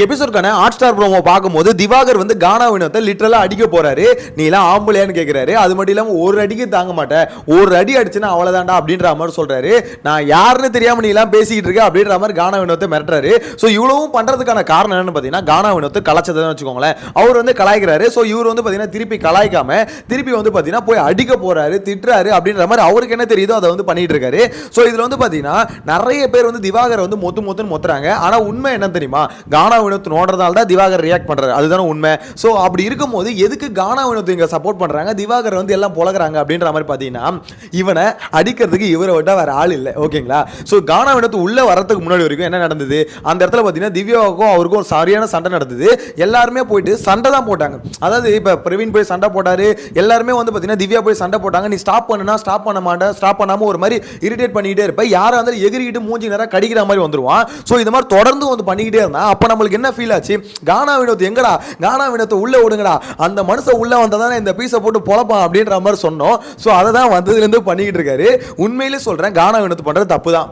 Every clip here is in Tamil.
எபிசோட்கான ஹாட் ஸ்டார் ப்ரோமோ பார்க்கும்போது திவாகர் வந்து கானா வினோத்தை லிட்டரலா அடிக்க போறாரு. நீ எல்லாம் ஆம்பளையான்னு கேட்கிறாரு. அது மட்டும் இல்லாம ஒரு அடிக்கு தாங்க மாட்டேன், ஒரு அடி அடிச்சுன்னா அவ்வளவுதான்டா அப்படின்ற மாதிரி சொல்றாரு. நான் யாருன்னு தெரியாம நீ எல்லாம் பேசிக்கிட்டு இருக்க அப்படின்ற மாதிரி கானா வினோத்தை மிரட்டுறாரு. ஸோ இவ்வளவும் பண்றதுக்கான காரணம் என்னன்னு பார்த்தீங்கன்னா கானா வினோத்தை கலாச்சதுன்னு வச்சுக்கோங்களேன். அவர் வந்து கலாய்க்கிறாரு. ஸோ இவர் வந்து பார்த்தீங்கன்னா திருப்பி கலாய்க்காம திருப்பி வந்து பார்த்தீங்கன்னா போய் அடிக்க போறாரு, திட்டுறாரு அப்படின்ற மாதிரி அவருக்கு என்ன தெரியுதோ அதை வந்து பண்ணிட்டு இருக்காரு. ஸோ இதுல வந்து பார்த்தீங்கன்னா நிறைய பேர் வந்து திவாகர் வந்து மொத்துன்னு மொத்துறாங்க. ஆனா உண்மை என்ன தெரியுமா, கானா வினோத் நோடுறதால தான் திவாகர் ரியாக்ட் பண்றாரு, அதுதானே உண்மை. சோ அப்படி இருக்கும்போது எதுக்கு கானா வினோத் இங்க சப்போர்ட் பண்றாங்க, திவாகர் வந்து எல்லாம் பொளக்குறாங்க அப்படின்ற மாதிரி பாத்தீங்கன்னா இவனை அடிக்கிறதுக்கு இவரை விட்டா வேற ஆள் இல்லை. ஓகேங்களா? சோ கானா வினோத் உள்ள வரதுக்கு முன்னாடி வரைக்கும் என்ன நடந்தது, அந்த இடத்துல பாத்தீங்கன்னா திவ்யாவுக்கும் அவருக்கும் ஒரு சரியான சண்டை நடந்தது. எல்லாருமே போயிட்டு சண்டை தான் போட்டாங்க. அதாவது இப்ப பிரவீன் போய் சண்டை போட்டாரு, எல்லாருமே வந்து பாத்தீங்கன்னா திவ்யா போய் சண்டை போட்டாங்க. நீ ஸ்டாப் பண்ணுனா ஸ்டாப் பண்ண மாட்டேன், ஸ்டாப் பண்ணாம ஒரு மாதிரி இரிட்டேட் பண்ணிக்கிட்டே இருப்ப, யாரும் வந்து எகிரிக்கிட்டு மூஞ்சி நேரம் கடிக்கிற மாதிரி வந்துருவான். சோ இது மாதிரி தொடர்ந்து வந்து பண்ணிக்கிட்டே இருந்தா அப்ப நம்மளுக்கு என்ன ஃபீல் ஆச்சு, கானா வினோத் எங்கடா, கானா வினோத் உள்ள விடுங்கடா, அந்த மனுஷன் உள்ள வந்ததானே இந்த பீஸை போட்டு பொழப்பான் அப்படின்ற மாதிரி சொன்னோம். ஸோ அதை தான் வந்ததுல இருந்து பண்ணிக்கிட்டு இருக்காரு. உண்மையிலே சொல்றேன், கானா வினோத் பண்றது தப்பு தான்.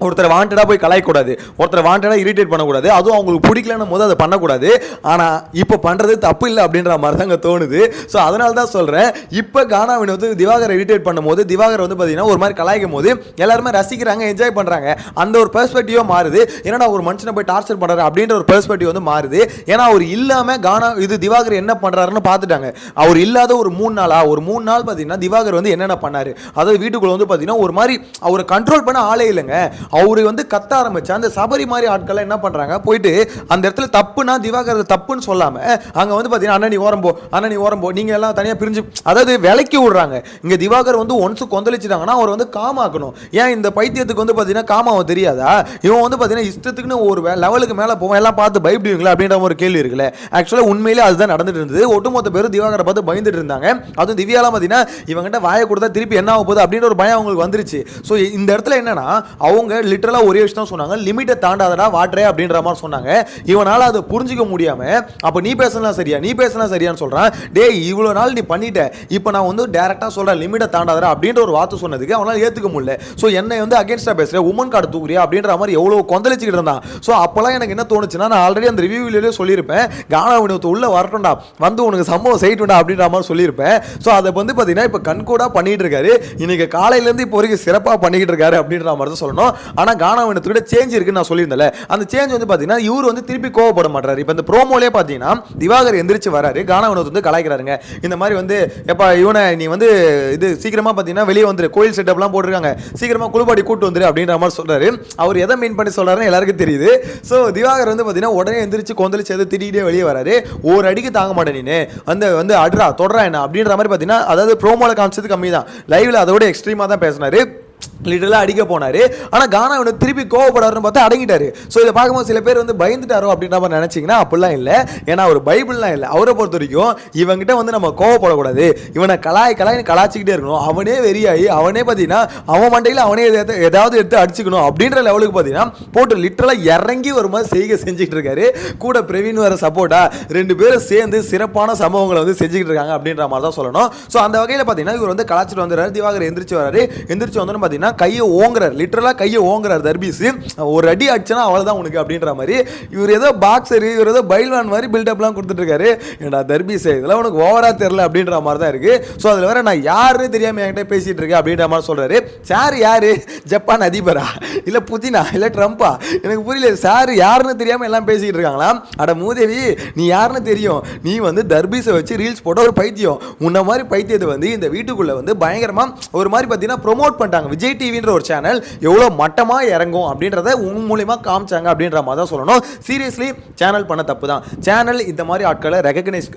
ஒருத்தர் வாண்டடா போய் கலாய்க்கூடாது, ஒருத்தர் வாண்டடா இரிட்டேட் பண்ணக்கூடாது, அதுவும் அவங்களுக்கு பிடிக்கலன்னு போது அதை பண்ணக்கூடாது. ஆனால் இப்போ பண்ணுறது தப்பு இல்லை அப்படின்ற மாதிரி தாங்க தோணுது. ஸோ அதனால தான் சொல்கிறேன், இப்போ கானா வினோத் திவாகர் இரிட்டேட் பண்ணும்போது திவாகர் வந்து பார்த்தீங்கன்னா ஒரு மாதிரி கலாய்க்கும் போது எல்லாருமே ரசிக்கிறாங்க, என்ஜாய் பண்ணுறாங்க. அந்த ஒரு பெர்ஸ்பெக்டிவ் மாறுது. ஏன்னா ஒரு மனுஷனை போய் டார்ச்சர் பண்ணுறாரு அப்படின்ற ஒரு பெர்ஸ்பெக்டிவ் வந்து மாறுது. ஏன்னா அவர் இல்லாமல் கானா இது திவாகர் என்ன பண்ணுறாருன்னு பார்த்துட்டாங்க. அவர் இல்லாத ஒரு 3 நாள் பார்த்தீங்கன்னா திவாகர் வந்து என்னென்ன பண்ணாரு, அதாவது வீட்டுக்குள்ள வந்து பார்த்தீங்கன்னா ஒரு மாதிரி அவரை கண்ட்ரோல் பண்ண ஆளே இல்லைங்க. அவரு வந்து கத்த ஆரம்பிச்சு அந்த சபரி மாதிரி ஆட்கள் என்ன பண்றாங்க, போயிட்டு அந்த இடத்துல தப்புனா திவாகர் தப்புன்னு சொல்லாம அங்க வந்து பாத்தீங்கன்னா அண்ணா நீ ஓரம்போ நீங்க எல்லாம் தனியா பிரிஞ்சு, அதாவது விலைக்கு விடுறாங்க. இங்க திவாகர் வந்து ஒன்ஸ் கொந்தளிச்சிட்டாங்கன்னா அவர் வந்து காமாக்கணும். ஏன் இந்த பைத்தியத்துக்கு வந்து பாத்தீங்கன்னா காமாவும் தெரியாதா, இவன் வந்து பாத்தீங்கன்னா இஷ்டத்துக்குன்னு ஒரு லெவலுக்கு மேல போவோம், எல்லாம் பார்த்து பயப்படுவீங்களா அப்படின்ற ஒரு கேள்வி இருக்குல்ல. ஆக்சுவலா உண்மையிலே அதுதான் நடந்துட்டு இருந்தது. ஒட்டுமொத்த பேரும் திவாகரை பார்த்து பயந்துட்டு இருந்தாங்க. அதுவும் திவ்யாலாம் பாத்தீங்கன்னா இவங்கிட்ட வாயை கொடுத்தா திருப்பி என்ன ஆக போகுது அப்படின்ற ஒரு பயம் அவங்களுக்கு வந்துருச்சு. ஸோ இந்த இடத்துல என்னன்னா அவங்க லிட்டரலா ஒரே விஷயம் சொன்னாங்க, லிமிட்டை தாண்டாதடா வாட்ரே அப்படின்ற மாதிரி சொன்னாங்க. இவனால அதை புரிஞ்சிக்க முடியாம அப்ப நீ பேசலாம் சரியான்னு சொல்றான். டேய் இவ்வளவு நாள் நீ பண்ணிட்ட, இப்போ நான் வந்து டைரக்டா சொல்றேன் லிமிட்டை தாண்டாதடா அப்படின்ற ஒரு வார்த்தை சொன்னதுக்கு அவனால ஏத்துக்க முடியல. சோ என்னை வந்து அகைன்ஸ்டா பேசுற உமன் கார்டு தூக்குறியா அப்படின்ற மாதிரி எவ்வளவு கொந்தளிச்சுக்கிட்டு இருந்தான். சோ அப்பெல்லாம் எனக்கு என்ன தோணுச்சுன்னா, நான் ஆல்ரெடி அந்த ரிவ்யூவிலேயே சொல்லியிருப்பேன், கானா வினோத் உள்ள வரட்டும்டா, வந்து உனக்கு சம்பவம் செய்யட்டும்டா அப்படின்ற மாதிரி சொல்லியிருப்பேன். சோ அதை வந்து பாத்தீங்கன்னா இப்ப கண்கூடா பண்ணிட்டு இருக்காரு. இன்னைக்கு காலையில இருந்து இப்போ வரைக்கும் சிறப்பா பண்ணிக்கிட்டு இருக்காரு அப்படின்ற மாதிரி தான் சொல்லணும். ஆனா கானா வினோத்துக்கிட்ட சேஞ்ச் இருக்குன்னு நான் சொல்லியிருந்தேன். அந்த சேஞ்ச் வந்து பாத்தீங்கன்னா இவர் வந்து திருப்பி கோவப்பட மாட்டாரு. இப்போ இந்த ப்ரோமோலே பாத்தீங்கன்னா திவாகர் எந்திரிச்சு வராரு, கானா வினோத் வந்து கலாய்க்கிறாருங்க. இந்த மாதிரி வந்து எப்பா இவனை நீ வந்து இது சீக்கிரமா பாத்தீங்கன்னா வெளியே வந்துரு, கோயில் செட்டப்லாம் போட்டுருக்காங்க, சீக்கிரமா குளிப்பாடி கூட்டு வந்துரு அப்படின்ற மாதிரி சொல்றாரு. அவர் எதை மீன் பண்ணி சொல்றாருன்னு எல்லாருக்கும் தெரியுது. ஸோ திவாகர் வந்து பாத்தீங்கன்னா உடனே எந்திரிச்சு கொந்தளிச்சு எது திட்டிகிட்டே வெளியே வராரு. ஒரு அடிக்கு தாங்க மாட்டேன் நீ வந்து வந்து அடுறா தொடரா என்ன அப்படின்ற மாதிரி பாத்தீங்கன்னா, அதாவது ப்ரோமோல காமிச்சது கம்மி தான், லைவ்ல அதோட எக்ஸ்ட்ரீமா தான் பேசினாரு, லிட்டரலா அடிக்க போனாரு. ஆனா கானா வினோத் திருப்பி கோவப்படாருன்னு பார்த்தா அடங்கிட்டாரு. சோ இதை பார்க்கும்போது சில பேர் வந்து பயந்துட்டாரோ அப்படின்ற மாதிரி நினைச்சீங்கன்னா அப்படிலாம் இல்லை. ஏன்னா அவர் பைபிள்லாம் இல்லை. அவரை பொறுத்த வரைக்கும் இவங்கிட்ட வந்து நம்ம கோவப்படக்கூடாது, இவனை கலாய்னு கலாச்சிக்கிட்டே இருக்கணும், அவனே வெறியாகி அவனே பார்த்தீங்கன்னா அவன் மண்டையில் அவனே ஏதாவது எடுத்து அடிச்சுக்கணும் அப்படின்ற லெவலுக்கு பார்த்தீங்கன்னா போட்டு லிட்டரலா இறங்கி ஒரு மாதிரி செய்கை செஞ்சுட்டு இருக்காரு. கூட பிரவீன் வர சப்போர்ட்டா 2 பேரும் சேர்ந்து சிறப்பான சம்பவங்களை வந்து செஞ்சுக்கிட்டு இருக்காங்க அப்படின்ற மாதிரி தான் சொல்லணும். ஸோ அந்த வகையில் பார்த்தீங்கன்னா இவர் வந்து கலாச்சிட்டு வந்துடுறாரு. திவாகர் எந்திரிச்சு வராரு. எந்திரிச்சு வந்தோன்னு பார்த்தீங்கன்னா கையை ஓங்குறாரு, லிட்டரலா கையை ஓங்குறாரு தர்பீஸ். ஒரு அடி அடிச்சனா அவ்வளவுதான் உனக்கு அப்படின்ற மாதிரி. இவர் ஏதோ பாக்ஸர், இவர் ஏதோ பைல்வான் மாதிரி பில்டப்லாம் கொடுத்துட்டு இருக்காரு. ஏடா தர்பீஸ் இதெல்லாம் உனக்கு ஓவரா தெரியல அப்படின்ற மாதிரி தான் இருக்கு. ஸோ அதில் வேற நான் யாருன்னு தெரியாம என்கிட்ட பேசிட்டு இருக்கேன் அப்படின்ற மாதிரி சொல்றாரு. சார் யாரு, ஜப்பான் அதிபரா இல்ல புதினா இல்ல ட்ரம்பா, எனக்கு புரியல. சார் யாருன்னு தெரியாம எல்லாம் பேசிட்டு இருக்காங்களா. அட மூதேவி, நீ யாருன்னு தெரியும், நீ வந்து தர்பீஸை வச்சு ரீல்ஸ் போட்ட ஒரு பைத்தியம். உன்ன மாதிரி பைத்தியத்தை வந்து இந்த வீட்டுக்குள்ள வந்து பயங்கரமா ஒரு மாதிரி பார்த்தீங்கன்னா ப்ரொமோட் பண்ணிட்டாங்க. விஜய் டிவின்ற ஒரு சேனல் எவ்வளவு மட்டமா இறங்கும் அப்படின்றத உன் மூலமா காமிச்சாங்க அப்படின்ற மாதிரி தான் சொல்லணும். சீரியஸ்லி சேனல் பண்ண தப்பு தான். சேனல் இந்த மாதிரி ஆட்களை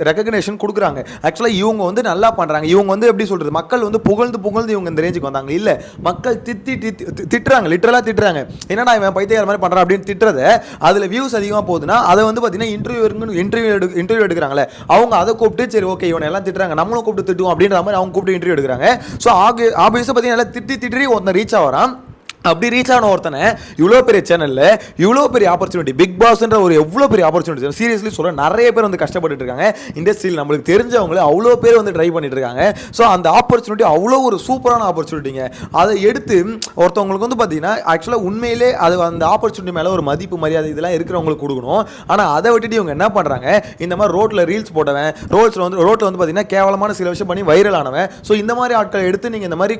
ரெகக்னேஷன் கொடுக்குறாங்க. ஆக்சுவலா இவங்க வந்து நல்லா பண்றாங்க. இவங்க வந்து எப்படி சொல்றது, மக்கள் வந்து புகழ்ந்து இவங்க இந்த ரேஞ்சுக்கு வந்தாங்க இல்ல, மக்கள் திட்டுறாங்க, லிட்டரலா திட்டுறாங்க. என்னடா இவன் பைத்தியக்கார மாதிரி பண்றான் அப்படின்னு திட்டுறத, அதுல வியூஸ் அதிகமா போகுதுன்னா அதை வந்து பாத்தீங்கன்னா இன்டர்வியூ எடுக்கிறாங்களே அவங்க அதை கூப்பிட்டு சரி ஓகே இவனை எல்லாம் திட்டுறாங்க நம்மளும் கூப்பிட்டு திட்டுவோம் அப்படின்ற மாதிரி அவங்க கூப்பிட்டு இன்டர்வியூ எடுக்கிறாங்க. ஸோ ஆபியஸா பாத்தீங்கன்னா திட்டி ஒருத்தன் ரீச் ஆகிறான். அப்படி ரீச் ஆன ஒருத்தனை இவ்வளோ பெரிய சேனலில் இவ்வளோ பெரிய ஆப்பர்ச்சுனிட்டி, பிக் பாஸ்ன்ற ஒரு எவ்வளோ பெரிய ஆப்பர்ச்சுனிட்டி, சீரியஸ்லி சொல்கிறேன், நிறைய பேர் வந்து கஷ்டப்பட்டு இருக்காங்க இண்டஸ்ட்ரியில், நம்மளுக்கு தெரிஞ்சவங்களே அவ்வளோ பேர் வந்து ட்ரை பண்ணிட்டு இருக்காங்க. ஸோ அந்த ஆப்பர்ச்சுனிட்டி அவ்வளோ ஒரு சூப்பரான ஆப்பர்ச்சுனிட்டிங்க. அதை எடுத்து ஒருத்தவங்களுக்கு வந்து பார்த்தீங்கன்னா ஆக்சுவலாக உண்மையிலே அது அந்த ஆப்பர்ச்சுனிட்டி மேலே ஒரு மதிப்பு மரியாதை இதெல்லாம் இருக்கிறவங்களுக்கு கொடுக்கணும். ஆனால் அதை விட்டுட்டு இவங்க என்ன பண்ணுறாங்க, இந்த மாதிரி ரோட்டில் ரீல்ஸ் போட்டவன், ரோட்டில் வந்து பார்த்தீங்கன்னா கேவலமான சில விஷயம் பண்ணி வைரல் ஆனவன், ஸோ இந்த மாதிரி ஆட்களை எடுத்து நீங்கள் இந்த மாதிரி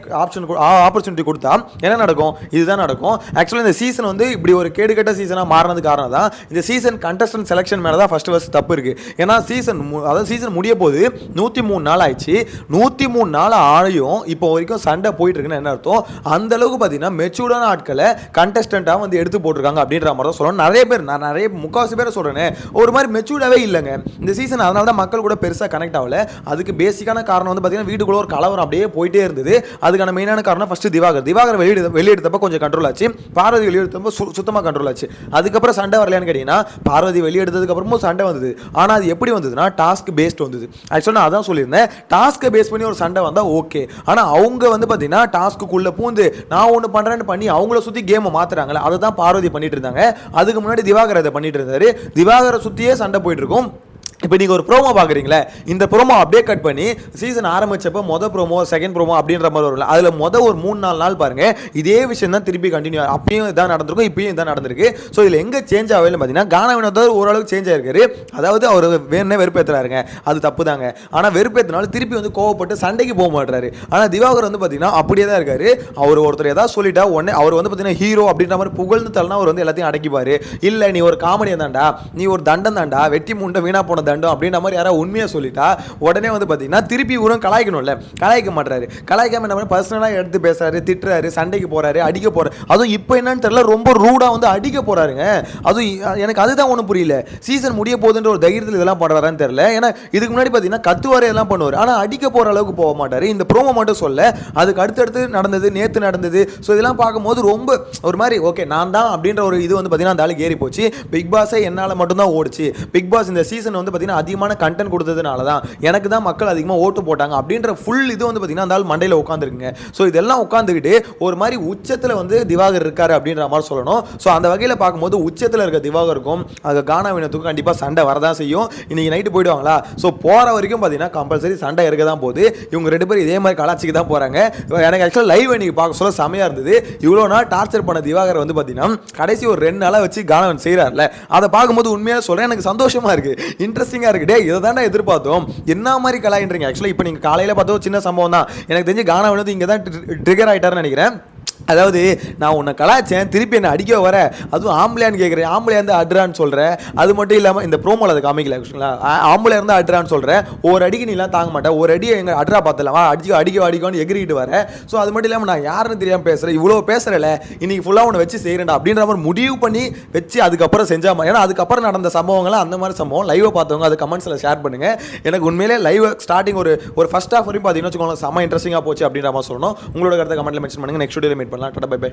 ஆப்பர்ச்சுனிட்டி கொடுத்தா என்ன நடக்கும்? இதுதான் நடக்கும். ஆக்சுவலி இந்த சீசன் வந்து இப்படி ஒரு கேடுகட்ட சீசனாக மாறினது காரணம் தான் இந்த சீசன் கண்டஸ்டன்ட் செலெக்ஷன் மேலே தான் ஃபர்ஸ்ட் தப்பு இருக்கு. ஏன்னா சீசன் முடிய போது 103 நாள் ஆயிடுச்சு. 103 நாள் ஆழையும் இப்போ வரைக்கும் சண்டை போயிட்டு இருக்குன்னு என்ன அர்த்தம்? அந்த அளவுக்கு பார்த்தீங்கன்னா மெச்சூர்டான ஆட்களை கண்டஸ்டண்டாக வந்து எடுத்து போட்டிருக்காங்க அப்படின்ற மாதிரி தான் சொல்லணும். நிறைய பேர், நான் நிறைய முக்கால்வாசி பேரை சொல்றேன், ஒரு மாதிரி மெச்சூர்டாகவே இல்லைங்க இந்த சீசன். அதனால தான் மக்கள் கூட பெருசாக கனெக்ட் ஆகல. அதுக்கு பேசிக்கான காரணம் வந்து பார்த்தீங்கன்னா வீட்டுக்குள்ள ஒரு கலவரம் அப்படியே போயிட்டே இருந்தது. அதுக்கான மெயினான காரணம் ஃபர்ஸ்ட் திவாகர் வெளியெடுத்தப்ப கொஞ்சம் கண்ட்ரோல் ஆச்சு, பார்வதி வெளியெடுத்தப்ப சுத்தமாக கண்ட்ரோல் ஆச்சு. அதுக்கப்புறம் சண்டை வரலையான்னு கேட்டீங்கன்னா பார்வதி வெளியெடுத்ததுக்கு அப்புறமும் சண்டை வந்தது. ஆனால் அது எப்படி வந்ததுன்னா டாஸ்க் பேஸ்ட் வந்தது. ஆக்சுவலாக நான் அதான் சொல்லியிருந்தேன், டாஸ்க்கை பேஸ் பண்ணி ஒரு சண்டை வந்தால் ஓகே. ஆனால் அவங்க வந்து பார்த்தீங்கன்னா டாஸ்க்குள்ளே பூந்து நான் ஒன்று பண்ணுறேன்னு பண்ணி அவங்கள சுற்றி கேமை மாற்றுறாங்களே, அதை தான் பார்வதி பண்ணிட்டு இருந்தாங்க. அதுக்கு முன்னாடி திவாகர் அதை பண்ணிட்டு இருந்தாரு. திவாகரை சுற்றியே சண்டை போயிட்டு இருக்கும். இப்போ நீங்கள் ஒரு ப்ரோமோ பார்க்குறீங்களே, இந்த ப்ரோமோ அப்படியே கட் பண்ணி சீசன் ஆரம்பிச்சப்போ மொதல் ப்ரோமோ செகண்ட் ப்ரோமோ அப்படின்ற மாதிரி வரல, அதில் ஒரு 3-4 நாள் பாருங்கள் இதே விஷயம் தான் திருப்பி கண்டினியூ, அப்பயும் இதான் நடந்திருக்கும், இப்பயும் இதான் நடந்திருக்கு. ஸோ இதில் எங்கே சேஞ்ச் ஆகலன்னு பார்த்தீங்கன்னா கானா வினோத் ஓரளவுக்கு சேஞ்ச் ஆகிருக்காரு. அதாவது அவர் வேணுன்னே வெறுப்பேற்றுறாருங்க, அது தப்பு தாங்க. ஆனால் வெறுப்பேற்றினாலும் திருப்பி வந்து கோவப்பட்டு சண்டைக்கு போக மாட்டாரு. ஆனால் திவாகர் வந்து பார்த்தீங்கன்னா அப்படியே தான் இருக்காரு. அவர் ஒருத்தர் ஏதாவது சொல்லிட்டா உடனே அவர் வந்து பார்த்தீங்கன்னா ஹீரோ அப்படின்ற மாதிரி புகழ்ந்து தள்ளனா அவர் வந்து எல்லாத்தையும் அடக்கிப்பார். இல்லை நீ ஒரு காமெடியை தாண்டா, நீ ஒரு தண்டம் தாண்டா, வெட்டி முண்டை வீணா போன தண்டம் அப்படின்ற மாதிரி யாராவது உண்மையாக சொல்லிட்டா உடனே வந்து பார்த்தீங்கன்னா திருப்பி இவரும் கலாய்க்கணும்ல, கலாய்க்க மாட்டாரு. கலாய்க்காம என்ன பர்சனலாக எடுத்து பேசுறாரு, திட்டுறாரு, சண்டைக்கு போறாரு, அடிக்க போறாரு. அதுவும் இப்போ என்னன்னு தெரியல, ரொம்ப ரூடாக வந்து அடிக்க போறாருங்க. அதுவும் எனக்கு அதுதான் ஒன்றும் புரியல, சீசன் முடிய போகுதுன்ற ஒரு தைரியத்தில் இதெல்லாம் பண்ணுறாருன்னு தெரியல. ஏன்னா இதுக்கு முன்னாடி பார்த்தீங்கன்னா கத்துவாரே எல்லாம் பண்ணுவார், ஆனால் அடிக்க போகிற அளவுக்கு போக மாட்டார். இந்த ப்ரோமோ மட்டும் சொல்ல, அதுக்கு அடுத்தடுத்து நடந்தது, நேற்று நடந்தது. ஸோ இதெல்லாம் பார்க்கும்போது ரொம்ப ஒரு மாதிரி ஓகே நான் தான் அப்படின்ற ஒரு இது வந்து பார்த்தீங்கன்னா அந்த ஆளுக்கு ஏறி போச்சு. பிக் பாஸே என்னால் மட்டும்தான் ஓடிச்சு, பிக் பாஸ் இந்த சீசன் வந்து பார்த்தீங்கன்னா அதிகமான கண்டென்ட் கொடுத்ததுனால தான் எனக்கு தான் மக்கள் அதிகமாக ஓட்டு போட்டாங்க அப்படின்ற ஃபுல் இது வந்து பார்த்தீங்கன்னா அந்த மண்டையில் உட்காந்துருக்குங்க. ஸோ இதெல்லாம் உட்காந்துக்கிட்டு ஒரு மாதிரி உச்சத்தில் வந்து திவாகர் இருக்காரு அப்படின்ற மாதிரி சொல்லணும். ஸோ அந்த வகையில் பார்க்கும்போது உச்சத்தில் இருக்க திவாகருக்கும் அது கானா வினோத்துக்கும் கண்டிப்பாக சண்டை வரதான் செய்யும். இன்னைக்கு நைட்டு போயிடுவாங்களா, ஸோ போகிற வரைக்கும் பார்த்தீங்கன்னா கம்பல்சரி சண்டை இருக்க தான் போகுது. இவங்க 2 பேரும் இதே மாதிரி கலாச்சிக்கு தான் போகிறாங்க. எனக்கு ஆக்சுவலாக லைவ் இன்னைக்கு பார்க்க சொல்ல செமையாக இருந்தது. இவ்வளோ நாள் டார்ச்சர் பண்ண திவாகர் வந்து பார்த்தீங்கன்னா கடைசி ஒரு 2 நாளாக வச்சு கானவன் செய்கிறார்ல, அதை பார்க்கும்போது உண்மையாக சொல்கிறேன் எனக்கு சந்தோஷமாக இருக்குது, இன்ட்ரெஸ்டிங்காக இருக்குது. இதை தானே எதிர்பார்த்தோம், என்ன மாதிரி கலாயின்றீங்க. ஆக்சுவலி இப்போ நீங்கள் காலையில் பார்த்தோம் சின்ன சம்பவம் தான், எனக்கு தெரிஞ்சு கானா வினோத் இங்கே தான் ட்ரிகர் ஆகிட்டாருன்னு நினைக்கிறேன். அதாவது நான் உன்னை கலாச்சேன், திருப்பி என்னை அடிக்க வர, அதுவும் ஆம்பளையான்னு கேட்குறேன், ஆம்பளையா இருந்து அட்ரான்னு சொல்கிறேன். அது மட்டும் இல்லாமல் இந்த ப்ரோமோவில் அதை காமிக்கல ஆக்சுவலா, ஆம்பளையா இருந்தால் அட்ரான்னு சொல்கிறேன். ஒரு அடிக்கு நீலாம் தாங்க மாட்டேன், ஒரு அடி எங்கள் அட்ரா பார்த்துலாம் அடிக்கன்னு எகிரிக்கிட்டு வரேன். ஸோ அது மட்டும் இல்லாமல் நான் யாருன்னு தெரியாமல் பேசுகிறேன், இவ்வளோ பேசுகிறல இன்னைக்கு ஃபுல்லாக உன்னை வச்சு செய்கிறேன்டா அப்படின்ற மாதிரி முடிவு பண்ணி வச்சு அதுக்கப்புறம் செஞ்சால், ஏன்னா அதுக்கப்புறம் நடந்த சம்பவங்கள்லாம் அந்த மாதிரி சம்பவம் லைவை பார்த்தவங்க அது கமெண்ட்ஸில் ஷேர் பண்ணுங்கள். எனக்கு உண்மையிலே லைவ் ஸ்டார்டிங் ஒரு ஃபர்ஸ்ட் ஹாஃப் வரையும் பார்த்தீங்கன்னா வச்சுக்கோங்களேன் செம்ம இன்ட்ரெஸ்டிங்காக போச்சு அப்படின்ற மாதிரி சொல்லணும். உங்களோட கருத்தை கமெண்ட்டில் மென்ஷன் பண்ணுங்கள். நெக்ஸ்ட் வீடியோவில் மீட் பண்ணலாம். Tata bye by.